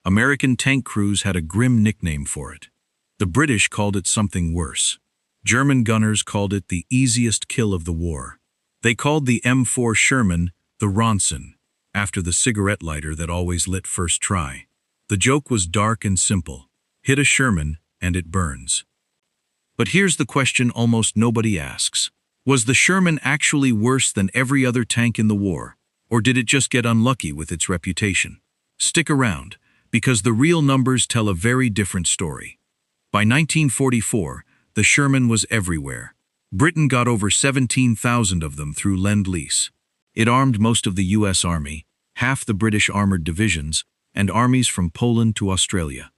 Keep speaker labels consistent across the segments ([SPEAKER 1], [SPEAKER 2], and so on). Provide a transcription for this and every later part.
[SPEAKER 1] American tank crews had a grim nickname for it. The British called it something worse. German gunners called it the easiest kill of the war. They called the M4 Sherman the Ronson, after the cigarette lighter that always lit first try. The joke was dark and simple. Hit a Sherman and it burns. But here's the question almost nobody asks. Was the Sherman actually worse than every other tank in the war, or did it just get unlucky with its reputation? Stick around, because the real numbers tell a very different story. By 1944, the Sherman was everywhere. Britain got over 17,000 of them through Lend-Lease. It armed most of the U.S. Army, half the British armored divisions, and armies from Poland to Australia.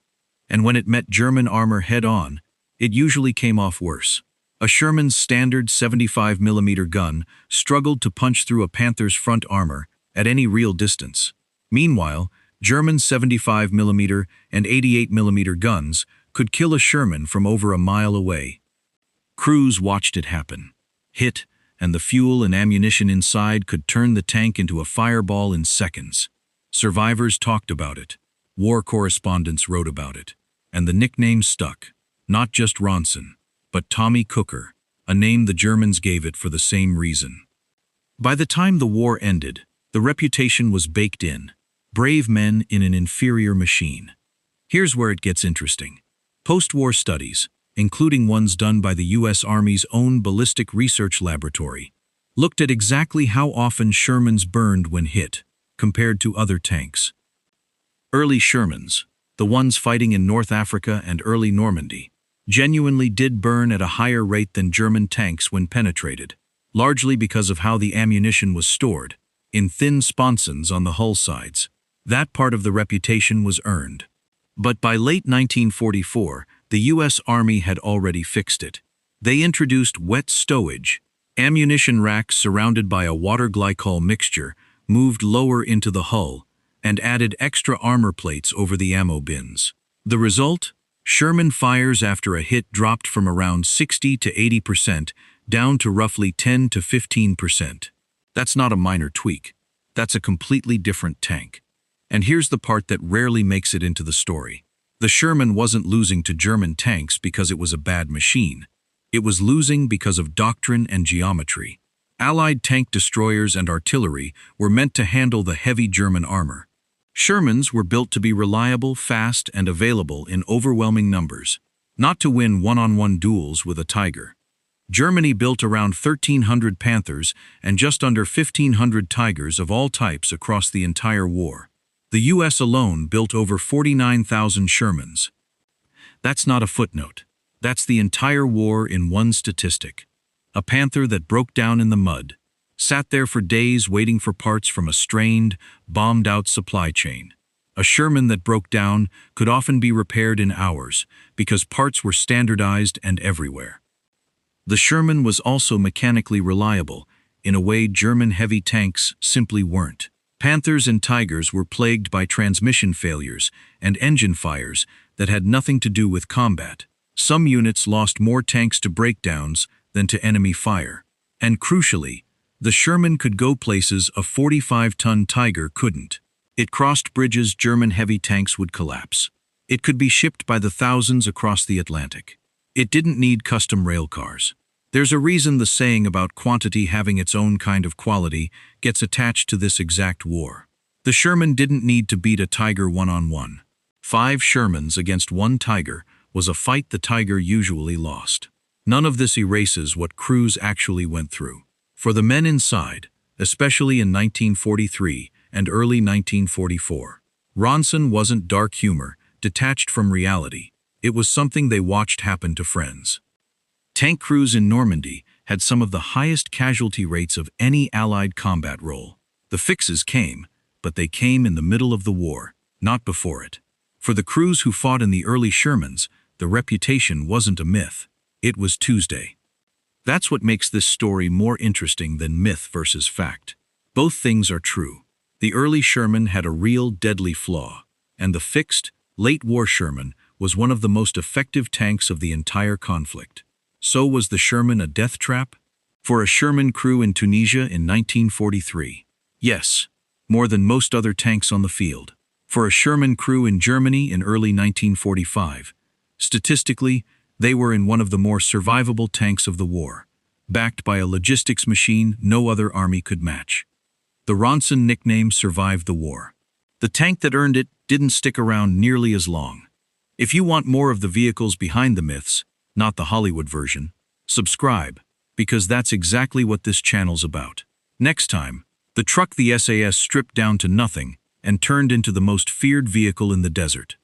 [SPEAKER 1] And when it met German armor head-on, it usually came off worse. A Sherman's standard 75mm gun struggled to punch through a Panther's front armor at any real distance. Meanwhile, German 75mm and 88mm guns could kill a Sherman from over a mile away. Crews watched it happen. Hit, and the fuel and ammunition inside could turn the tank into a fireball in seconds. Survivors talked about it. War correspondents wrote about it. And the nickname stuck. Not just Ronson, but Tommy Cooker, a name the Germans gave it for the same reason. By the time the war ended, the reputation was baked in. Brave men in an inferior machine. Here's where it gets interesting. Post-war studies, including ones done by the U.S. Army's own ballistic research laboratory, looked at exactly how often Shermans burned when hit, compared to other tanks. Early Shermans, the ones fighting in North Africa and early Normandy, genuinely did burn at a higher rate than German tanks when penetrated, largely because of how the ammunition was stored, in thin sponsons on the hull sides. That part of the reputation was earned. But by late 1944, the U.S. Army had already fixed it. They introduced wet stowage. Ammunition racks surrounded by a water glycol mixture moved lower into the hull and added extra armor plates over the ammo bins. The result? Sherman fires after a hit dropped from around 60 to 80% down to roughly 10 to 15%. That's not a minor tweak. That's a completely different tank. And here's the part that rarely makes it into the story. The Sherman wasn't losing to German tanks because it was a bad machine. It was losing because of doctrine and geometry. Allied tank destroyers and artillery were meant to handle the heavy German armor. Shermans were built to be reliable, fast, and available in overwhelming numbers, not to win one-on-one duels with a Tiger. Germany built around 1,300 Panthers and just under 1,500 Tigers of all types across the entire war. The U.S. alone built over 49,000 Shermans. That's not a footnote. That's the entire war in one statistic. A Panther that broke down in the mud, sat there for days waiting for parts from a strained, bombed-out supply chain. A Sherman that broke down could often be repaired in hours because parts were standardized and everywhere. The Sherman was also mechanically reliable, in a way German heavy tanks simply weren't. Panthers and Tigers were plagued by transmission failures and engine fires that had nothing to do with combat. Some units lost more tanks to breakdowns than to enemy fire. And crucially, the Sherman could go places a 45-ton Tiger couldn't. It crossed bridges German heavy tanks would collapse. It could be shipped by the thousands across the Atlantic. It didn't need custom rail cars. There's a reason the saying about quantity having its own kind of quality gets attached to this exact war. The Sherman didn't need to beat a Tiger one-on-one. 5 Shermans against 1 Tiger was a fight the Tiger usually lost. None of this erases what crews actually went through. For the men inside, especially in 1943 and early 1944, Ronson wasn't dark humor, detached from reality. It was something they watched happen to friends. Tank crews in Normandy had some of the highest casualty rates of any Allied combat role. The fixes came, but they came in the middle of the war, not before it. For the crews who fought in the early Shermans, the reputation wasn't a myth. It was Tuesday. That's what makes this story more interesting than myth versus fact. Both things are true. The early Sherman had a real deadly flaw, and the fixed, late-war Sherman was one of the most effective tanks of the entire conflict. So was the Sherman a death trap? For a Sherman crew in Tunisia in 1943? Yes, more than most other tanks on the field. For for a Sherman crew in Germany in early 1945. Statistically, they were in one of the more survivable tanks of the war, backed by a logistics machine no other army could match. The Ronson nickname survived the war. The tank that earned it didn't stick around nearly as long. If you want more of the vehicles behind the myths, not the Hollywood version, subscribe, because that's exactly what this channel's about. Next time, the truck the SAS stripped down to nothing and turned into the most feared vehicle in the desert.